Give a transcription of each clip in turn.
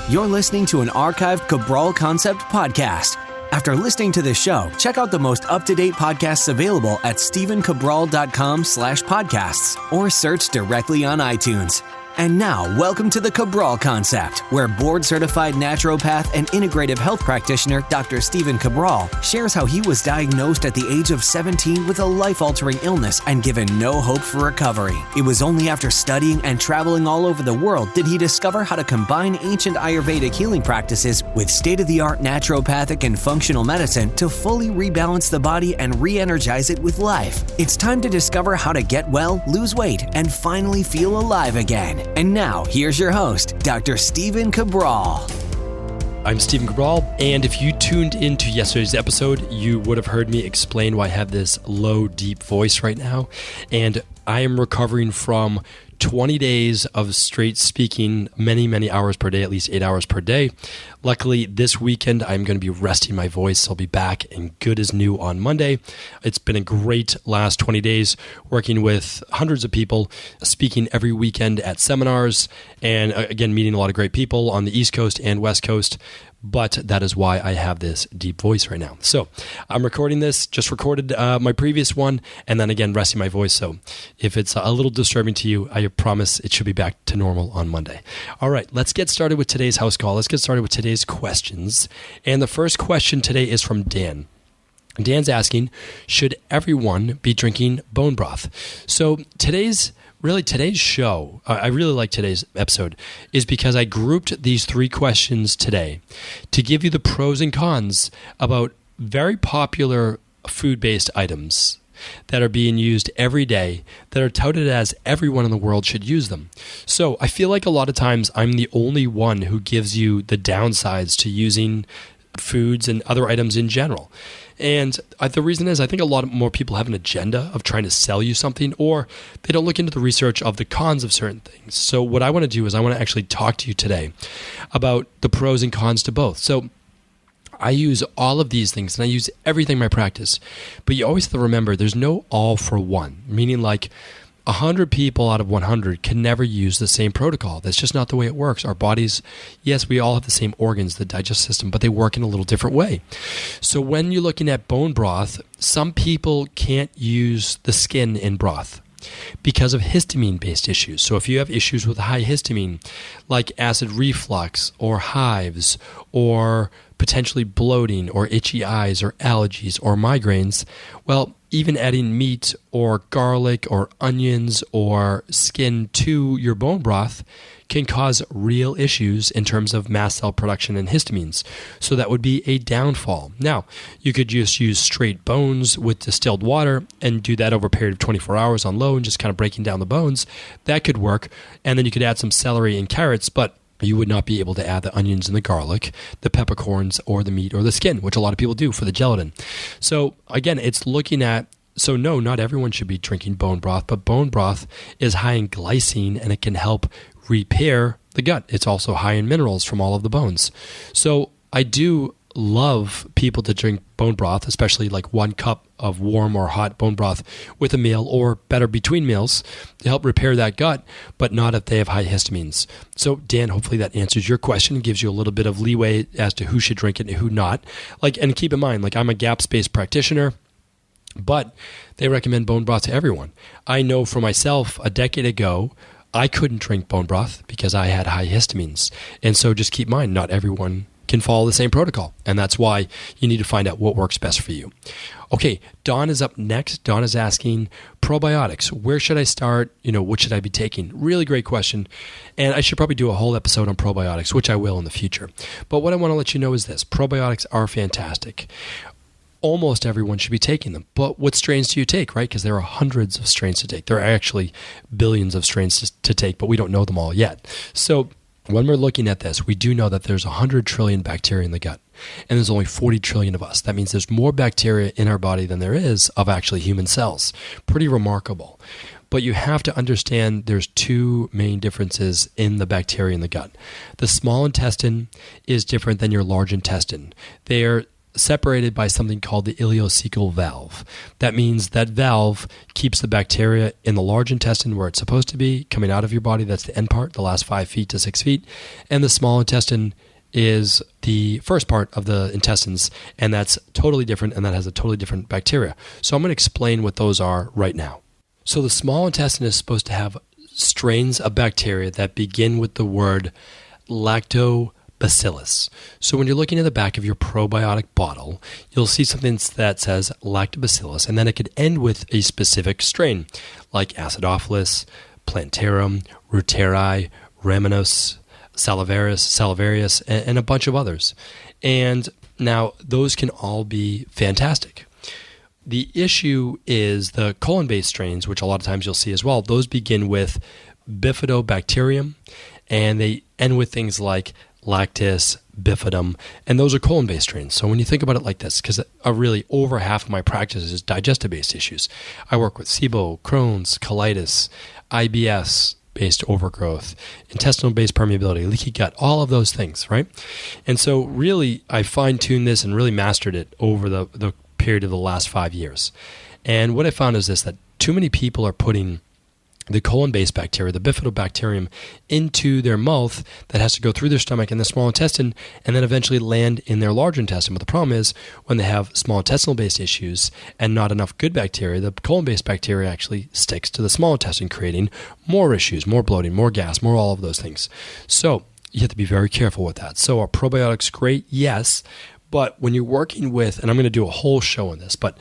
You're listening to an archived Cabral Concept podcast. After listening to this show, check out the most up-to-date podcasts available at stephencabral.com/podcasts or search directly on iTunes. And now, welcome to the Cabral Concept, where board-certified naturopath and integrative health practitioner Dr. Stephen Cabral shares how he was diagnosed at the age of 17 with a life-altering illness and given no hope for recovery. It was only after studying and traveling all over the world did he discover how to combine ancient Ayurvedic healing practices with state-of-the-art naturopathic and functional medicine to fully rebalance the body and re-energize it with life. It's time to discover how to get well, lose weight, and finally feel alive again. And now, here's your host, Dr. Stephen Cabral. I'm Stephen Cabral, and if you tuned into yesterday's episode, you would have heard me explain why I have this low, deep voice right now. And I am recovering from 20 days of straight speaking, many hours per day, at least 8 hours per day. Luckily, this weekend, I'm going to be resting my voice. I'll be back and good as new on Monday. It's been a great last 20 days working with hundreds of people, speaking every weekend at seminars, and again, meeting a lot of great people on the East Coast and West Coast. But that is why I have this deep voice right now. So I'm recording this, just recorded my previous one, and then again, resting my voice. So if it's a little disturbing to you, I promise it should be back to normal on Monday. All right, let's get started with today's house call. Let's get started with today's questions. And the first question today is from Dan. Dan's asking, should everyone be drinking bone broth? So today's show, I really like today's episode, is because I grouped these three questions today to give you the pros and cons about very popular food-based items that are being used every day that are touted as everyone in the world should use them. So I feel like a lot of times I'm the only one who gives you the downsides to using foods and other items in general. And the reason is I think a lot more people have an agenda of trying to sell you something, or they don't look into the research of the cons of certain things. So what I want to do is I want to actually talk to you today about the pros and cons to both. So I use all of these things and I use everything in my practice, but you always have to remember there's no all for one, meaning like 100 people out of 100 can never use the same protocol. That's just not the way it works. Our bodies, yes, we all have the same organs, the digestive system, but they work in a little different way. So when you're looking at bone broth, some people can't use the skin in broth because of histamine-based issues. So if you have issues with high histamine, like acid reflux or hives or potentially bloating or itchy eyes or allergies or migraines, well, even adding meat or garlic or onions or skin to your bone broth can cause real issues in terms of mast cell production and histamines. So that would be a downfall. Now, you could just use straight bones with distilled water and do that over a period of 24 hours on low and just kind of breaking down the bones. That could work. And then you could add some celery and carrots, but you would not be able to add the onions and the garlic, the peppercorns, or the meat or the skin, which a lot of people do for the gelatin. So again, it's looking at, so no, not everyone should be drinking bone broth, but bone broth is high in glycine and it can help repair the gut. It's also high in minerals from all of the bones. So I do love people to drink bone broth, especially like 1 cup of warm or hot bone broth with a meal, or better between meals, to help repair that gut, but not if they have high histamines. So Dan, hopefully that answers your question and gives you a little bit of leeway as to who should drink it and who not. And keep in mind, I'm a GAPS-based practitioner, but they recommend bone broth to everyone. I know for myself, a decade ago, I couldn't drink bone broth because I had high histamines. And so just keep in mind, not everyone can follow the same protocol. And that's why you need to find out what works best for you. Okay, Dawn is up next. Dawn is asking, probiotics, where should I start? What should I be taking? Really great question. And I should probably do a whole episode on probiotics, which I will in the future. But what I want to let you know is this. Probiotics are fantastic. Almost everyone should be taking them. But what strains do you take, right? Because there are hundreds of strains to take. There are actually billions of strains to take, but we don't know them all yet. So when we're looking at this, we do know that there's 100 trillion bacteria in the gut, and there's only 40 trillion of us. That means there's more bacteria in our body than there is of actually human cells. Pretty remarkable. But you have to understand there's two main differences in the bacteria in the gut. The small intestine is different than your large intestine. They are separated by something called the ileocecal valve. That means that valve keeps the bacteria in the large intestine where it's supposed to be, coming out of your body. That's the end part, the last 5 feet to 6 feet. And the small intestine is the first part of the intestines, and that's totally different, and that has a totally different bacteria. So I'm going to explain what those are right now. So the small intestine is supposed to have strains of bacteria that begin with the word lactobacillus. So when you're looking at the back of your probiotic bottle, you'll see something that says lactobacillus, and then it could end with a specific strain, like acidophilus, plantarum, reuteri, rhamnosus, salivarius, and a bunch of others. And now those can all be fantastic. The issue is the colon-based strains, which a lot of times you'll see as well. Those begin with bifidobacterium, and they end with things like lactis, bifidum, and those are colon-based strains. So when you think about it like this, because really over half of my practice is digestive-based issues. I work with SIBO, Crohn's, colitis, IBS-based overgrowth, intestinal-based permeability, leaky gut, all of those things, right? And so really, I fine-tuned this and really mastered it over the period of the last 5 years. And what I found is this, that too many people are putting the colon-based bacteria, the bifidobacterium, into their mouth that has to go through their stomach and the small intestine and then eventually land in their large intestine. But the problem is when they have small intestinal-based issues and not enough good bacteria, the colon-based bacteria actually sticks to the small intestine, creating more issues, more bloating, more gas, more all of those things. So you have to be very careful with that. So are probiotics great? Yes. But when you're working with, and I'm going to do a whole show on this, but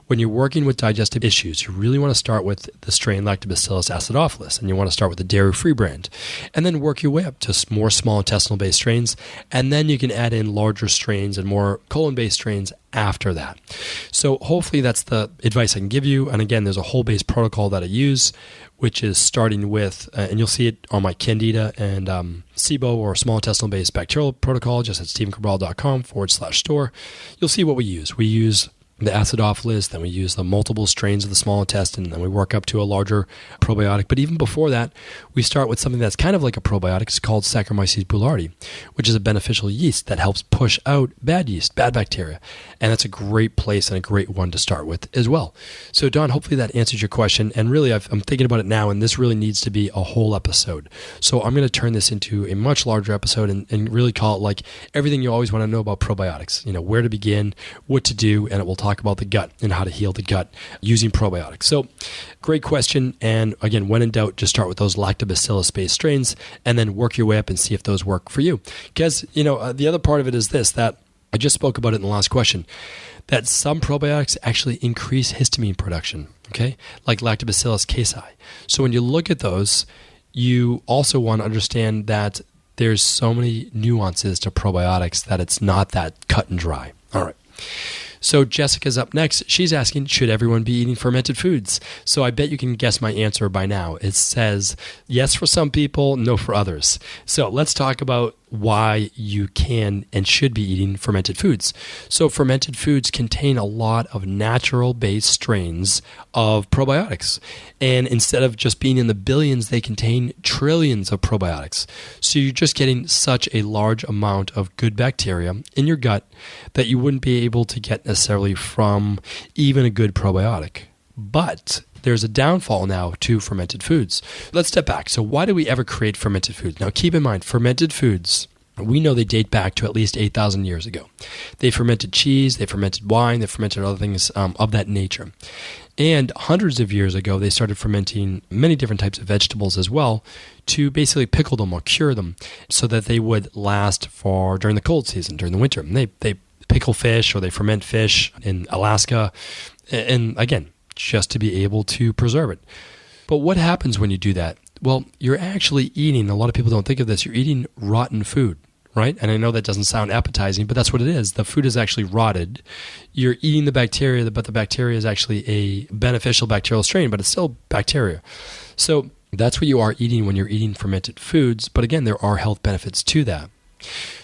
when you're working with digestive issues, you really want to start with the strain Lactobacillus acidophilus, and you want to start with the dairy-free brand, and then work your way up to more small intestinal-based strains, and then you can add in larger strains and more colon-based strains after that. So hopefully that's the advice I can give you. And again, there's a whole-based protocol that I use, which is starting with, and you'll see it on my Candida and SIBO or small intestinal-based bacterial protocol, just at stephencabral.com/store. You'll see what we use. We use the acidophilus, then we use the multiple strains of the small intestine, and then we work up to a larger probiotic. But even before that, we start with something that's kind of like a probiotic. It's called Saccharomyces boulardii, which is a beneficial yeast that helps push out bad yeast, bad bacteria. And that's a great place and a great one to start with as well. So Don, hopefully that answers your question. And really, I'm thinking about it now, and this really needs to be a whole episode. So I'm going to turn this into a much larger episode and really call it like everything you always want to know about probiotics. You know, where to begin, what to do, and it will talk about the gut and how to heal the gut using probiotics. So great question. And again, when in doubt, just start with those lactobacillus-based strains and then work your way up and see if those work for you. Because, the other part of it is this, that I just spoke about it in the last question, that some probiotics actually increase histamine production, okay? Like Lactobacillus casei. So when you look at those, you also want to understand that there's so many nuances to probiotics that it's not that cut and dry. All right. So Jessica's up next. She's asking, should everyone be eating fermented foods? So I bet you can guess my answer by now. It says yes for some people, no for others. So let's talk about why you can and should be eating fermented foods. So fermented foods contain a lot of natural-based strains of probiotics. And instead of just being in the billions, they contain trillions of probiotics. So you're just getting such a large amount of good bacteria in your gut that you wouldn't be able to get necessarily from even a good probiotic. But there's a downfall now to fermented foods. Let's step back. So why do we ever create fermented foods? Now keep in mind, fermented foods, we know they date back to at least 8,000 years ago. They fermented cheese, they fermented wine, they fermented other things of that nature. And hundreds of years ago, they started fermenting many different types of vegetables as well to basically pickle them or cure them so that they would last for during the cold season, during the winter. And they pickle fish or they ferment fish in Alaska. And again, just to be able to preserve it. But what happens when you do that? Well, you're actually eating, a lot of people don't think of this, you're eating rotten food, right? And I know that doesn't sound appetizing, but that's what it is. The food is actually rotted. You're eating the bacteria, but the bacteria is actually a beneficial bacterial strain, but it's still bacteria. So that's what you are eating when you're eating fermented foods. But again, there are health benefits to that.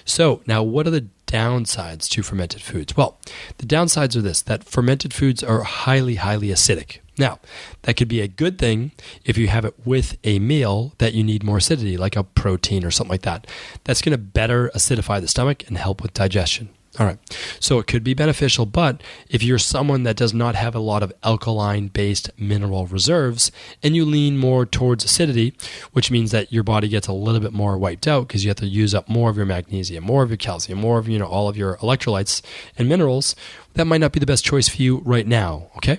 So now what are the downsides to fermented foods? Well, the downsides are this, that fermented foods are highly, highly acidic. Now, that could be a good thing if you have it with a meal that you need more acidity, like a protein or something like that. That's going to better acidify the stomach and help with digestion. All right. So it could be beneficial, but if you're someone that does not have a lot of alkaline-based mineral reserves and you lean more towards acidity, which means that your body gets a little bit more wiped out because you have to use up more of your magnesium, more of your calcium, more of all of your electrolytes and minerals, that might not be the best choice for you right now, okay?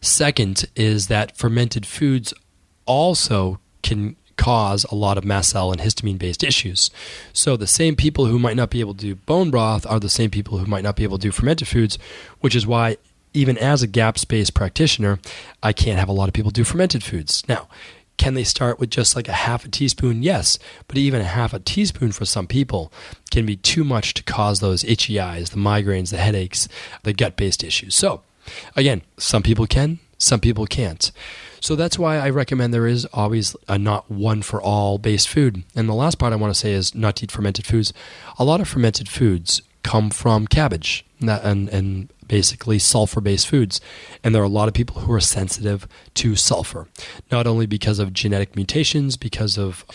Second is that fermented foods also can cause a lot of mast cell and histamine-based issues. So the same people who might not be able to do bone broth are the same people who might not be able to do fermented foods, which is why even as a GAPS-based practitioner, I can't have a lot of people do fermented foods. Now, can they start with just like a half a teaspoon? Yes, but even a half a teaspoon for some people can be too much to cause those itchy eyes, the migraines, the headaches, the gut-based issues. So again, some people can, some people can't. So that's why I recommend there is always a not one for all based food. And the last part I want to say is not to eat fermented foods. A lot of fermented foods come from cabbage and basically sulfur-based foods. And there are a lot of people who are sensitive to sulfur, not only because of genetic mutations, because of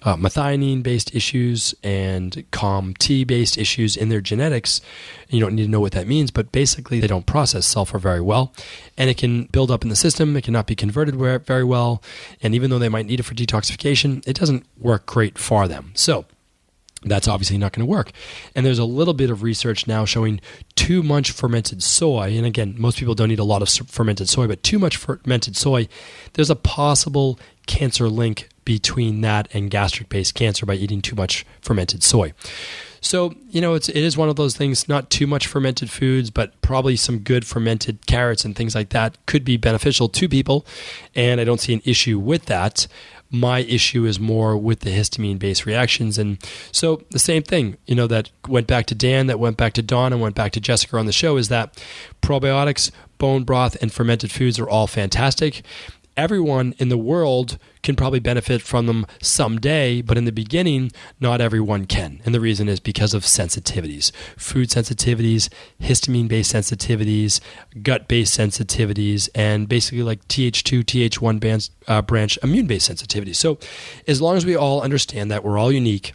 methionine-based issues and COMT-based issues in their genetics. You don't need to know what that means, but basically they don't process sulfur very well, and it can build up in the system. It cannot be converted very well, and even though they might need it for detoxification, it doesn't work great for them. So that's obviously not going to work. And there's a little bit of research now showing too much fermented soy, and again, most people don't eat a lot of fermented soy, but too much fermented soy, there's a possible cancer link between that and gastric-based cancer by eating too much fermented soy. So, it is one of those things, not too much fermented foods, but probably some good fermented carrots and things like that could be beneficial to people, and I don't see an issue with that. My issue is more with the histamine-based reactions. And so the same thing, that went back to Dan, that went back to Dawn, and went back to Jessica on the show is that probiotics, bone broth, and fermented foods are all fantastic. Everyone in the world can probably benefit from them someday, but in the beginning, not everyone can. And the reason is because of sensitivities, food sensitivities, histamine-based sensitivities, gut-based sensitivities, and basically like Th2, Th1 branch immune-based sensitivities. So as long as we all understand that we're all unique,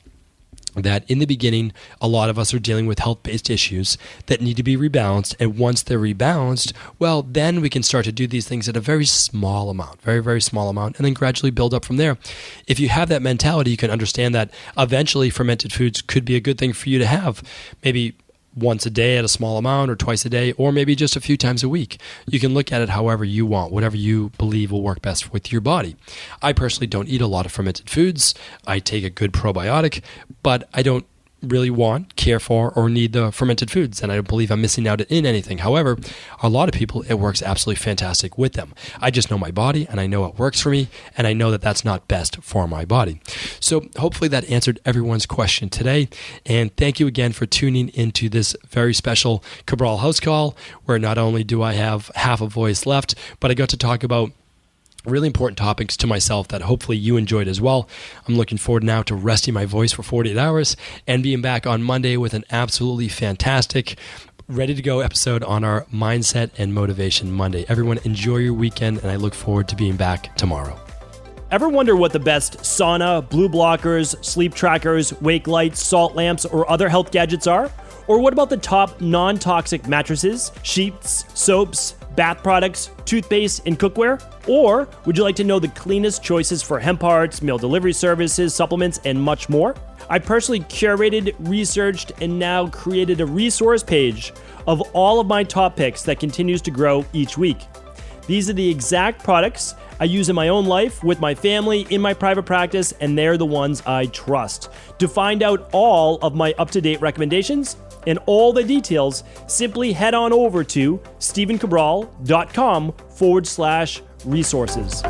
that in the beginning, a lot of us are dealing with health-based issues that need to be rebalanced. And once they're rebalanced, well, then we can start to do these things at a very small amount, very, very small amount, and then gradually build up from there. If you have that mentality, you can understand that eventually fermented foods could be a good thing for you to have, maybe once a day at a small amount, or twice a day, or maybe just a few times a week. You can look at it however you want, whatever you believe will work best with your body. I personally don't eat a lot of fermented foods. I take a good probiotic, but I don't really care for, or need the fermented foods, and I don't believe I'm missing out in anything. However, a lot of people, it works absolutely fantastic with them. I just know my body, and I know it works for me, and I know that that's not best for my body. So hopefully that answered everyone's question today, and thank you again for tuning into this very special Cabral House Call, where not only do I have half a voice left, but I got to talk about really important topics to myself that hopefully you enjoyed as well. I'm looking forward now to resting my voice for 48 hours and being back on Monday with an absolutely fantastic, ready to go episode on our Mindset and Motivation Monday. Everyone enjoy your weekend, and I look forward to being back tomorrow. Ever wonder what the best sauna, blue blockers, sleep trackers, wake lights, salt lamps, or other health gadgets are? Or what about the top non-toxic mattresses, sheets, soaps, bath products, toothpaste, and cookware? Or would you like to know the cleanest choices for hemp parts, meal delivery services, supplements, and much more? I personally curated, researched, and now created a resource page of all of my top picks that continues to grow each week. These are the exact products I use in my own life, with my family, in my private practice, and they're the ones I trust. To find out all of my up-to-date recommendations and all the details, simply head on over to stephencabral.com/resources.